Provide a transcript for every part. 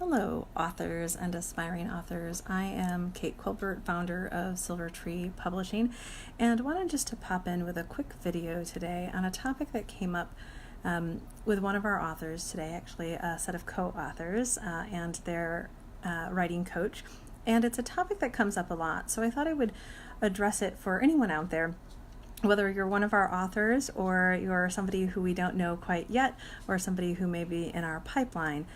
Hello, authors and aspiring authors. I am Kate Colbert, founder of Silver Tree Publishing, and wanted just to pop in with a quick video today on a topic that came up with one of our authors today, actually a set of co-authors and their writing coach. And it's a topic that comes up a lot, so I thought I would address it for anyone out there, whether you're one of our authors or you're somebody who we don't know quite yet or somebody who may be in our pipeline.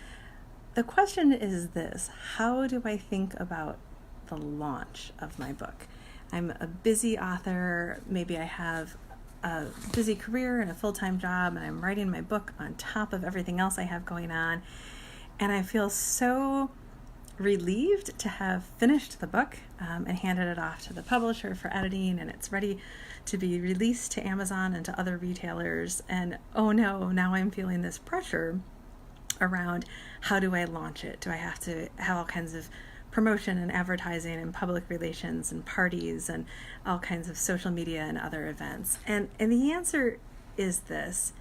The question is this: how do I think about the launch of my book? I'm a busy author. Maybe I have a busy career and a full-time job, and I'm writing my book on top of everything else I have going on. And I feel so relieved to have finished the book and handed it off to the publisher for editing, and it's ready to be released to Amazon and to other retailers. And oh no, now I'm feeling this pressure around how do I launch it? Do I have to have all kinds of promotion and advertising and public relations and parties and all kinds of social media and other events? And the answer is this.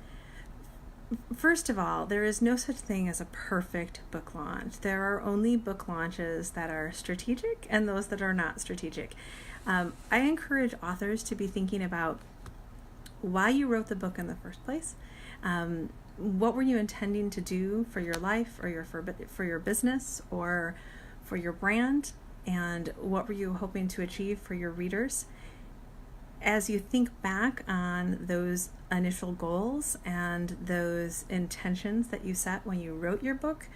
First of all, there is no such thing as a perfect book launch. There are only book launches that are strategic and those that are not strategic. I encourage authors to be thinking about why you wrote the book in the first place. What were you intending to do for your life or for your business or for your brand? And what were you hoping to achieve for your readers? As you think back on those initial goals and those intentions that you set when you wrote your book,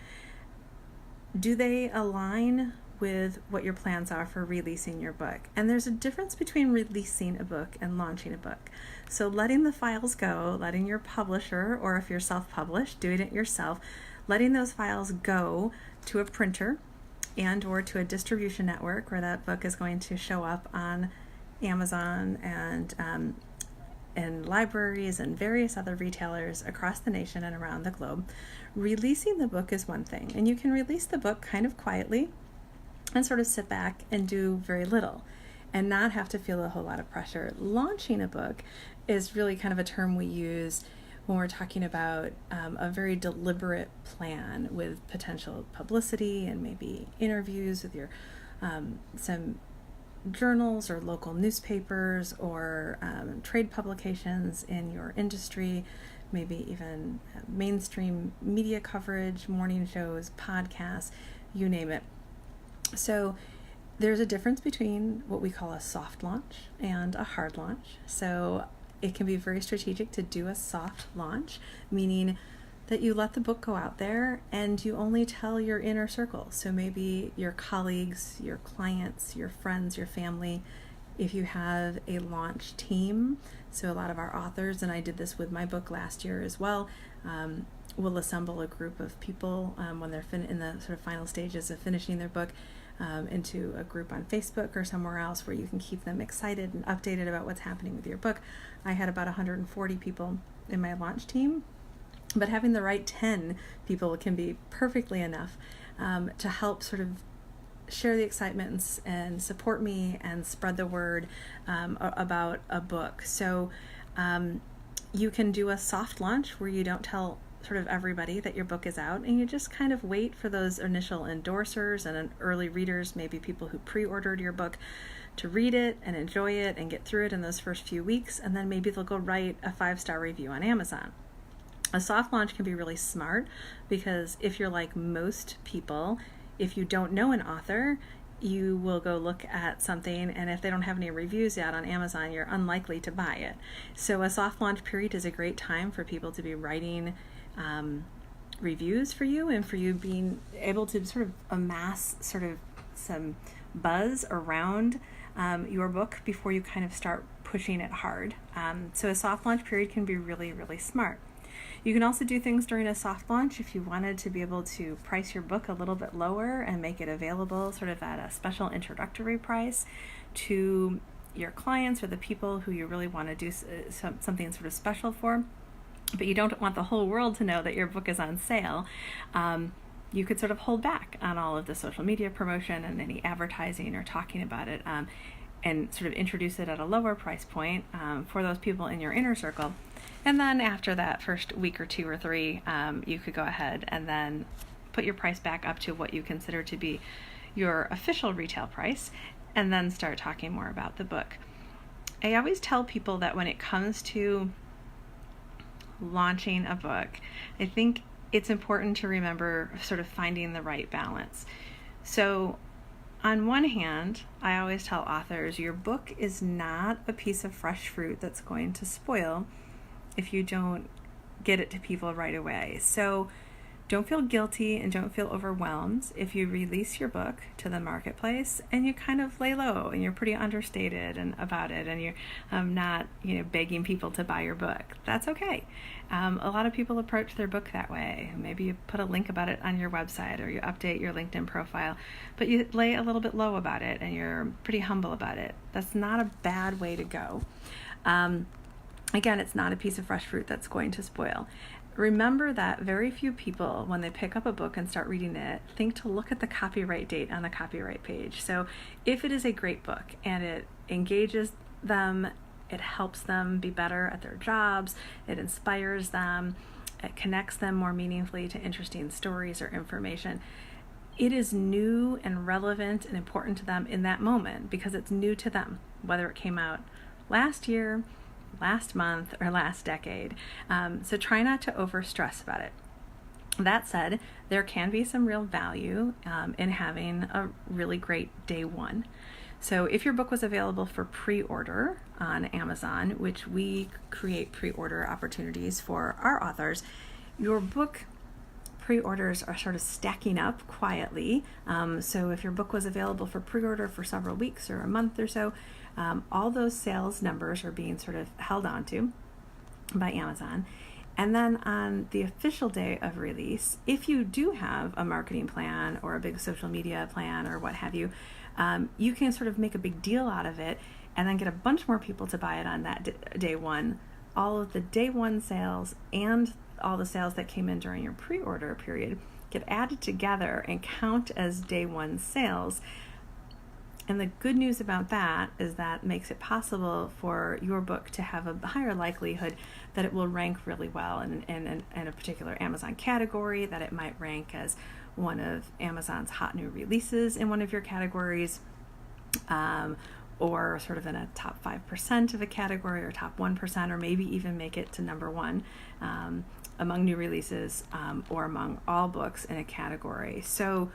do they align with what your plans are for releasing your book? And there's a difference between releasing a book and launching a book. So letting the files go, letting your publisher, or if you're self-published, doing it yourself, letting those files go to a printer and or to a distribution network where that book is going to show up on Amazon and libraries and various other retailers across the nation and around the globe. Releasing the book is one thing, and you can release the book kind of quietly and sort of sit back and do very little and not have to feel a whole lot of pressure. Launching a book is really kind of a term we use when we're talking about a very deliberate plan with potential publicity and maybe interviews with your some journals or local newspapers or trade publications in your industry, maybe even mainstream media coverage, morning shows, podcasts, you name it. So there's a difference between what we call a soft launch and a hard launch. So it can be very strategic to do a soft launch, meaning that you let the book go out there and you only tell your inner circle. So maybe your colleagues, your clients, your friends, your family. If you have a launch team, so a lot of our authors, and I did this with my book last year as well, will assemble a group of people when they're in the sort of final stages of finishing their book into a group on Facebook or somewhere else where you can keep them excited and updated about what's happening with your book. I had about 140 people in my launch team, but having the right 10 people can be perfectly enough to help sort of share the excitement and support me and spread the word about a book. So you can do a soft launch where you don't tell sort of everybody that your book is out, and you just kind of wait for those initial endorsers and early readers, maybe people who pre-ordered your book, to read it and enjoy it and get through it in those first few weeks, and then maybe they'll go write a 5-star review on Amazon. A soft launch can be really smart because if you're like most people, if you don't know an author, you will go look at something, and if they don't have any reviews yet on Amazon, you're unlikely to buy it. So a soft launch period is a great time for people to be writing reviews for you, and for you being able to sort of amass sort of some buzz around your book before you kind of start pushing it hard. So a soft launch period can be really, really smart. You can also do things during a soft launch if you wanted to be able to price your book a little bit lower and make it available sort of at a special introductory price to your clients or the people who you really want to do something sort of special for, but you don't want the whole world to know that your book is on sale. You could sort of hold back on all of the social media promotion and any advertising or talking about it and sort of introduce it at a lower price point for those people in your inner circle. And then after that first week or 2 or 3, you could go ahead and then put your price back up to what you consider to be your official retail price, and then start talking more about the book. I always tell people that when it comes to launching a book, I think it's important to remember sort of finding the right balance. So on one hand, I always tell authors, your book is not a piece of fresh fruit that's going to spoil if you don't get it to people right away. So don't feel guilty and don't feel overwhelmed if you release your book to the marketplace and you kind of lay low and you're pretty understated about it, and you're not begging people to buy your book. That's okay. A lot of people approach their book that way. Maybe you put a link about it on your website or you update your LinkedIn profile, but you lay a little bit low about it and you're pretty humble about it. That's not a bad way to go. Again, it's not a piece of fresh fruit that's going to spoil. Remember that very few people, when they pick up a book and start reading it, think to look at the copyright date on the copyright page. So if it is a great book and it engages them, it helps them be better at their jobs, it inspires them, it connects them more meaningfully to interesting stories or information, it is new and relevant and important to them in that moment because it's new to them, whether it came out last year, last month, or last decade. So try not to overstress about it. That said, there can be some real value in having a really great day one. So if your book was available for pre-order on Amazon, which we create pre-order opportunities for our authors, your book pre-orders are sort of stacking up quietly. So if your book was available for pre-order for several weeks or a month or so, all those sales numbers are being sort of held onto by Amazon. And then on the official day of release, if you do have a marketing plan or a big social media plan or what have you, you can sort of make a big deal out of it and then get a bunch more people to buy it on that day one. All of the day one sales and all the sales that came in during your pre-order period get added together and count as day one sales. And the good news about that is that makes it possible for your book to have a higher likelihood that it will rank really well in a particular Amazon category, that it might rank as one of Amazon's hot new releases in one of your categories, or sort of in a top 5% of a category or top 1%, or maybe even make it to number one among new releases or among all books in a category. So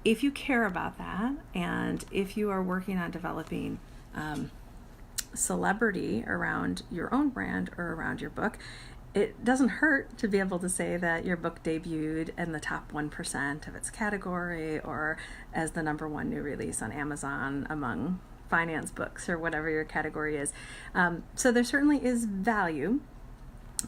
if you care about that, and if you are working on developing celebrity around your own brand or around your book, it doesn't hurt to be able to say that your book debuted in the top 1% of its category or as the number one new release on Amazon among finance books or whatever your category is. So there certainly is value.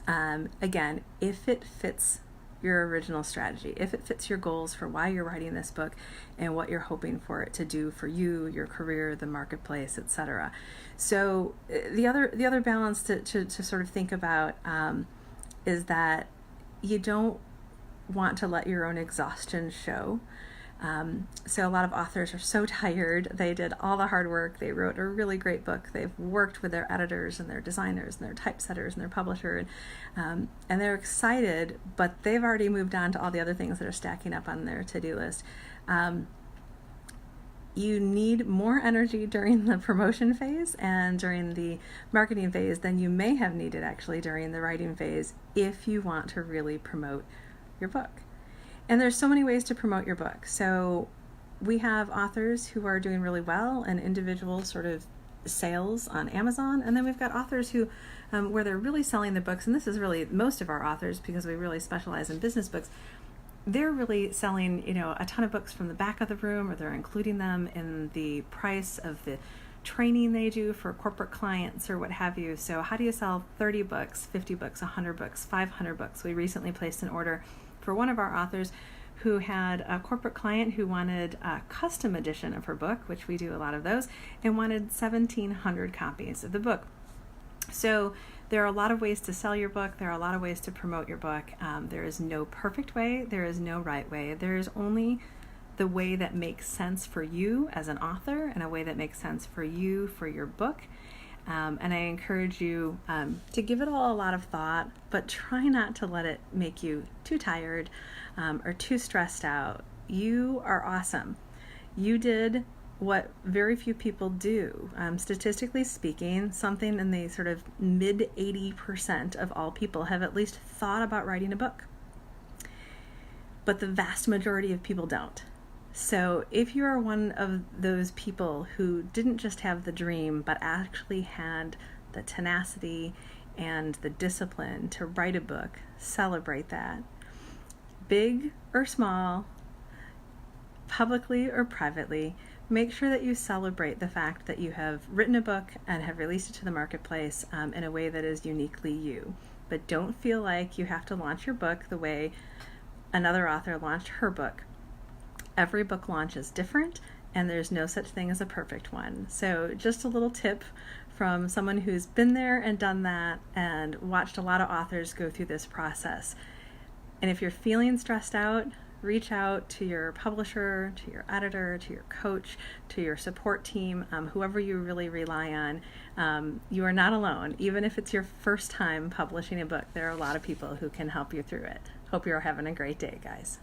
Again, if it fits your original strategy, if it fits your goals for why you're writing this book and what you're hoping for it to do for you, your career, the marketplace, etc. So the other balance to sort of think about is that you don't want to let your own exhaustion show. So a lot of authors are so tired. They did all the hard work. They wrote a really great book. They've worked with their editors and their designers and their typesetters and their publisher, and they're excited, but they've already moved on to all the other things that are stacking up on their to-do list. You need more energy during the promotion phase and during the marketing phase than you may have needed actually during the writing phase if you want to really promote your book. And there's so many ways to promote your book. So we have authors who are doing really well and individual sort of sales on Amazon. And then we've got authors who, where they're really selling the books. And this is really most of our authors because we really specialize in business books. They're really selling, a ton of books from the back of the room, or they're including them in the price of the training they do for corporate clients or what have you. So how do you sell 30 books, 50 books, 100 books, 500 books? We recently placed an order for one of our authors who had a corporate client who wanted a custom edition of her book, which we do a lot of those, and wanted 1,700 copies of the book. So there are a lot of ways to sell your book. There are a lot of ways to promote your book. There is no perfect way. There is no right way. There is only the way that makes sense for you as an author and a way that makes sense for you for your book. And I encourage you to give it all a lot of thought, but try not to let it make you too tired or too stressed out. You are awesome. You did what very few people do. Statistically speaking, something in the sort of mid 80% of all people have at least thought about writing a book. But the vast majority of people don't. So if you are one of those people who didn't just have the dream, but actually had the tenacity and the discipline to write a book, celebrate that. Big or small, publicly or privately, make sure that you celebrate the fact that you have written a book and have released it to the marketplace in a way that is uniquely you. But don't feel like you have to launch your book the way another author launched her book. Every book launch is different, and there's no such thing as a perfect one. So just a little tip from someone who's been there and done that and watched a lot of authors go through this process. And if you're feeling stressed out, reach out to your publisher, to your editor, to your coach, to your support team, whoever you really rely on. You are not alone. Even if it's your first time publishing a book, there are a lot of people who can help you through it. Hope you're having a great day, guys.